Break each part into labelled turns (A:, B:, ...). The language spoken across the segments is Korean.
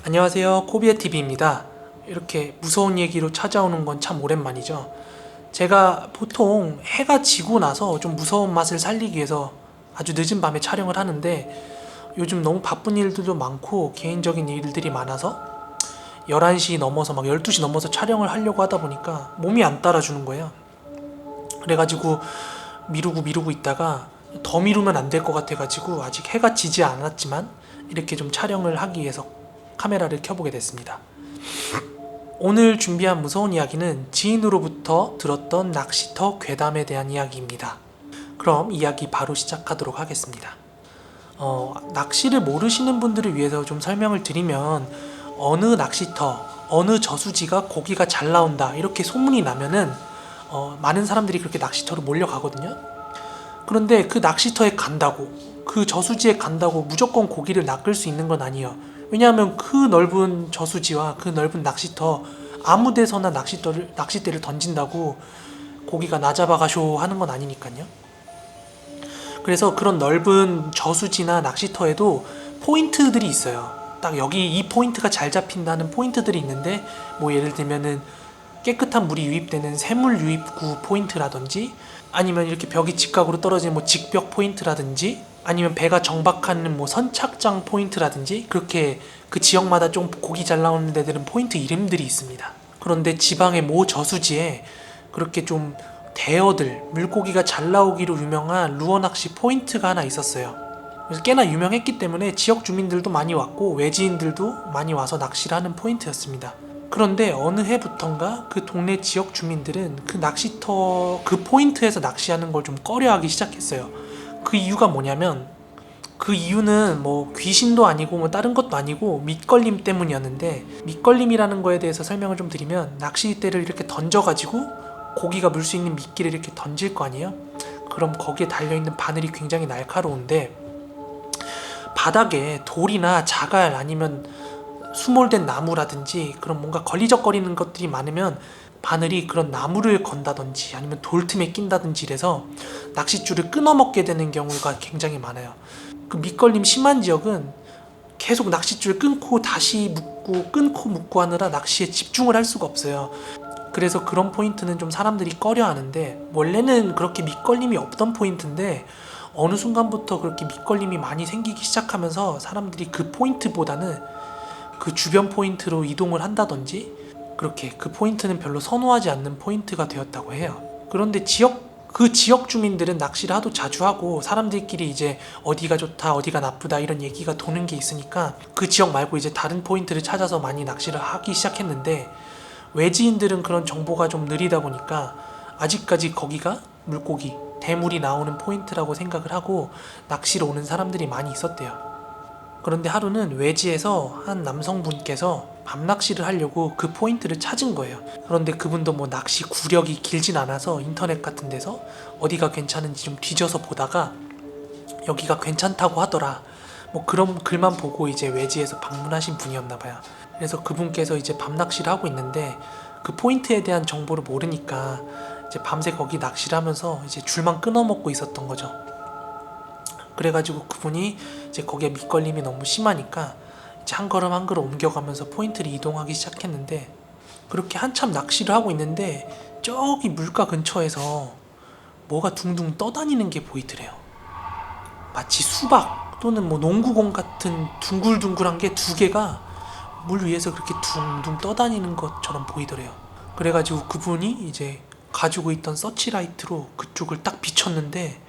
A: 안녕하세요, 코비애TV입니다. 이렇게 무서운 얘기로 찾아오는 건 참 오랜만이죠. 제가 보통 해가 지고 나서 좀 무서운 맛을 살리기 위해서 아주 늦은 밤에 촬영을 하는데, 요즘 너무 바쁜 일들도 많고 개인적인 일들이 많아서 11시 넘어서 막 12시 넘어서 촬영을 하려고 하다 보니까 몸이 안 따라주는 거예요. 그래가지고 미루고 있다가 더 미루면 안 될 것 같아가지고 아직 해가 지지 않았지만 이렇게 좀 촬영을 하기 위해서 카메라를 켜보게 됐습니다. 오늘 준비한 무서운 이야기는 지인으로부터 들었던 낚시터 괴담에 대한 이야기입니다. 그럼 이야기 바로 시작하도록 하겠습니다. 낚시를 모르시는 분들을 위해서 좀 설명을 드리면, 어느 낚시터, 어느 저수지가 고기가 잘 나온다 이렇게 소문이 나면은 많은 사람들이 그렇게 낚시터로 몰려가거든요. 그런데 그 낚시터에 간다고, 그 저수지에 간다고 무조건 고기를 낚을 수 있는 건 아니에요. 왜냐하면 그 넓은 저수지와 그 넓은 낚시터, 아무 데서나 낚싯대를 던진다고 고기가 나 잡아가쇼 하는 건 아니니까요. 그래서 그런 넓은 저수지나 낚시터에도 포인트들이 있어요. 딱 여기 이 포인트가 잘 잡힌다는 포인트들이 있는데, 뭐 예를 들면은 깨끗한 물이 유입되는 새물 유입구 포인트라든지, 아니면 이렇게 벽이 직각으로 떨어지는 뭐 직벽 포인트라든지, 아니면 배가 정박하는 뭐 선착장 포인트라든지, 그렇게 그 지역마다 좀 고기 잘 나오는 데들은 포인트 이름들이 있습니다. 그런데 지방의 모 저수지에 그렇게 좀 대어들, 물고기가 잘 나오기로 유명한 루어 낚시 포인트가 하나 있었어요. 그래서 꽤나 유명했기 때문에 지역 주민들도 많이 왔고 외지인들도 많이 와서 낚시를 하는 포인트였습니다. 그런데 어느 해부턴가 그 동네 지역 주민들은 그 낚시터, 그 포인트에서 낚시하는 걸 좀 꺼려하기 시작했어요. 그 이유가 뭐냐면, 그 이유는 뭐 귀신도 아니고 뭐 다른 것도 아니고 밑걸림 때문이었는데, 밑걸림이라는 거에 대해서 설명을 좀 드리면, 낚싯대를 이렇게 던져가지고 고기가 물 수 있는 미끼를 이렇게 던질 거 아니에요? 그럼 거기에 달려있는 바늘이 굉장히 날카로운데, 바닥에 돌이나 자갈 아니면 수몰된 나무라든지 그런 뭔가 걸리적거리는 것들이 많으면 바늘이 그런 나무를 건다든지 아니면 돌 틈에 낀다든지 이래서 낚싯줄을 끊어먹게 되는 경우가 굉장히 많아요. 그 밑걸림 심한 지역은 계속 낚싯줄 끊고 다시 묶고 끊고 묶고 하느라 낚시에 집중을 할 수가 없어요. 그래서 그런 포인트는 좀 사람들이 꺼려 하는데, 원래는 그렇게 밑걸림이 없던 포인트인데 어느 순간부터 그렇게 밑걸림이 많이 생기기 시작하면서 사람들이 그 포인트보다는 그 주변 포인트로 이동을 한다든지, 그렇게 그 포인트는 별로 선호하지 않는 포인트가 되었다고 해요. 그런데 그 지역 주민들은 낚시를 하도 자주 하고 사람들끼리 이제 어디가 좋다 어디가 나쁘다 이런 얘기가 도는 게 있으니까 그 지역 말고 이제 다른 포인트를 찾아서 많이 낚시를 하기 시작했는데, 외지인들은 그런 정보가 좀 느리다 보니까 아직까지 거기가 물고기, 대물이 나오는 포인트라고 생각을 하고 낚시로 오는 사람들이 많이 있었대요. 그런데 하루는 외지에서 한 남성분께서 밤낚시를 하려고 그 포인트를 찾은 거예요. 그런데 그분도 뭐 낚시 구력이 길진 않아서 인터넷 같은 데서 어디가 괜찮은지 좀 뒤져서 보다가 여기가 괜찮다고 하더라, 뭐 그런 글만 보고 이제 외지에서 방문하신 분이었나 봐요. 그래서 그분께서 이제 밤낚시를 하고 있는데 그 포인트에 대한 정보를 모르니까 이제 밤새 거기 낚시를 하면서 이제 줄만 끊어먹고 있었던 거죠. 그래가지고 그분이 이제 거기에 밑걸림이 너무 심하니까 이제 한 걸음 한 걸음 옮겨가면서 포인트를 이동하기 시작했는데, 그렇게 한참 낚시를 하고 있는데 저기 물가 근처에서 뭐가 둥둥 떠다니는 게 보이더래요. 마치 수박 또는 뭐 농구공 같은 둥글둥글한 게 두 개가 물 위에서 그렇게 둥둥 떠다니는 것처럼 보이더래요. 그래가지고 그분이 이제 가지고 있던 서치라이트로 그쪽을 딱 비췄는데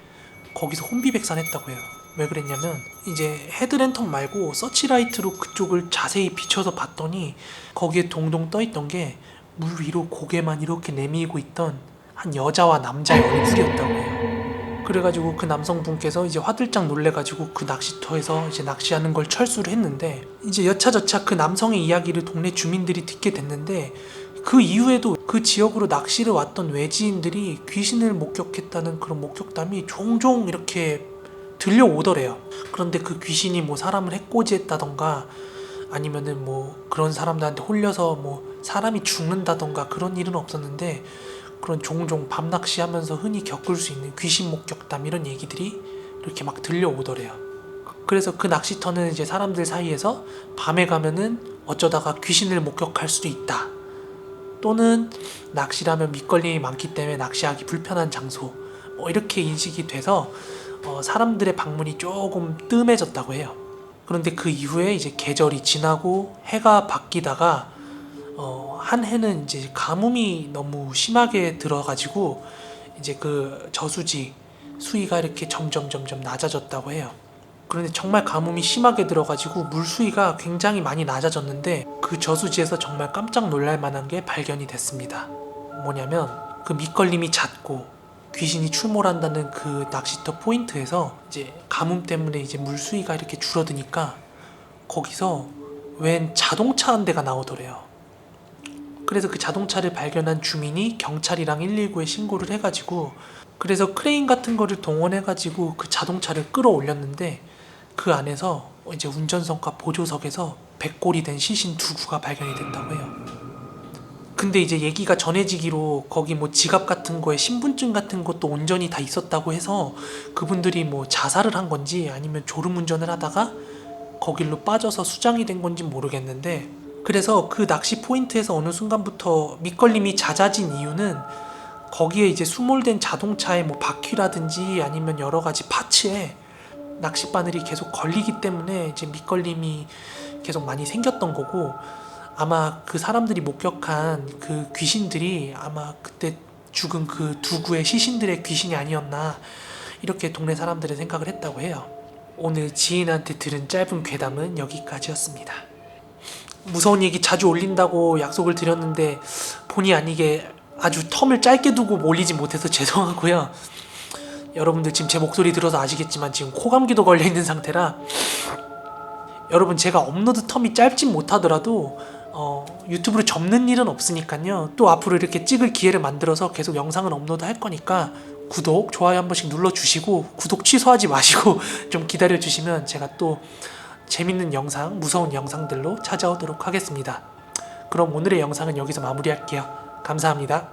A: 거기서 혼비백산했다고 해요. 왜 그랬냐면, 이제 헤드랜턴 말고 서치라이트로 그쪽을 자세히 비춰서 봤더니 거기에 동동 떠있던 게 물 위로 고개만 이렇게 내밀고 있던 한 여자와 남자의 얼굴이었다고 해요. 그래가지고 그 남성분께서 이제 화들짝 놀래가지고 그 낚시터에서 이제 낚시하는 걸 철수를 했는데, 이제 여차저차 그 남성의 이야기를 동네 주민들이 듣게 됐는데, 그 이후에도 그 지역으로 낚시를 왔던 외지인들이 귀신을 목격했다는 그런 목격담이 종종 이렇게 들려오더래요. 그런데 그 귀신이 뭐 사람을 해코지했다던가 아니면은 뭐 그런 사람들한테 홀려서 뭐 사람이 죽는다던가 그런 일은 없었는데, 그런 종종 밤낚시 하면서 흔히 겪을 수 있는 귀신 목격담 이런 얘기들이 이렇게 막 들려오더래요. 그래서 그 낚시터는 이제 사람들 사이에서 밤에 가면은 어쩌다가 귀신을 목격할 수도 있다. 또는 낚시라면 밑걸림이 많기 때문에 낚시하기 불편한 장소, 이렇게 인식이 돼서 사람들의 방문이 조금 뜸해졌다고 해요. 그런데 그 이후에 이제 계절이 지나고 해가 바뀌다가 한 해는 이제 가뭄이 너무 심하게 들어가지고 이제 그 저수지 수위가 이렇게 점점 낮아졌다고 해요. 그런데 정말 가뭄이 심하게 들어가지고 물 수위가 굉장히 많이 낮아졌는데 그 저수지에서 정말 깜짝 놀랄 만한 게 발견이 됐습니다. 뭐냐면 그 밑걸림이 잦고 귀신이 출몰한다는 그 낚시터 포인트에서 이제 가뭄 때문에 이제 물 수위가 이렇게 줄어드니까 거기서 웬 자동차 한 대가 나오더래요. 그래서 그 자동차를 발견한 주민이 경찰이랑 119에 신고를 해가지고 그래서 크레인 같은 거를 동원해가지고 그 자동차를 끌어올렸는데 그 안에서 이제 운전석과 보조석에서 백골이 된 시신 두 구가 발견이 됐다고 해요. 근데 이제 얘기가 전해지기로 거기 뭐 지갑 같은 거에 신분증 같은 것도 온전히 다 있었다고 해서 그분들이 뭐 자살을 한 건지 아니면 졸음운전을 하다가 거길로 빠져서 수장이 된 건지 모르겠는데 그래서 그 낚시 포인트에서 어느 순간부터 밑걸림이 잦아진 이유는 거기에 이제 수몰된 자동차의 뭐 바퀴라든지 아니면 여러 가지 파츠에 낚싯바늘이 계속 걸리기 때문에 이제 밑걸림이 계속 많이 생겼던 거고 아마 그 사람들이 목격한 그 귀신들이 아마 그때 죽은 그 두 구의 시신들의 귀신이 아니었나 이렇게 동네 사람들은 생각을 했다고 해요. 오늘 지인한테 들은 짧은 괴담은 여기까지였습니다. 무서운 얘기 자주 올린다고 약속을 드렸는데 본의 아니게 아주 텀을 짧게 두고 올리지 못해서 죄송하고요. 여러분들 지금 제 목소리 들어서 아시겠지만 지금 코감기도 걸려있는 상태라 여러분 제가 업로드 텀이 짧진 못하더라도 유튜브로 접는 일은 없으니까요. 또 앞으로 이렇게 찍을 기회를 만들어서 계속 영상을 업로드 할 거니까 구독, 좋아요 한 번씩 눌러주시고 구독 취소하지 마시고 좀 기다려주시면 제가 또 재밌는 영상, 무서운 영상들로 찾아오도록 하겠습니다. 그럼 오늘의 영상은 여기서 마무리할게요. 감사합니다.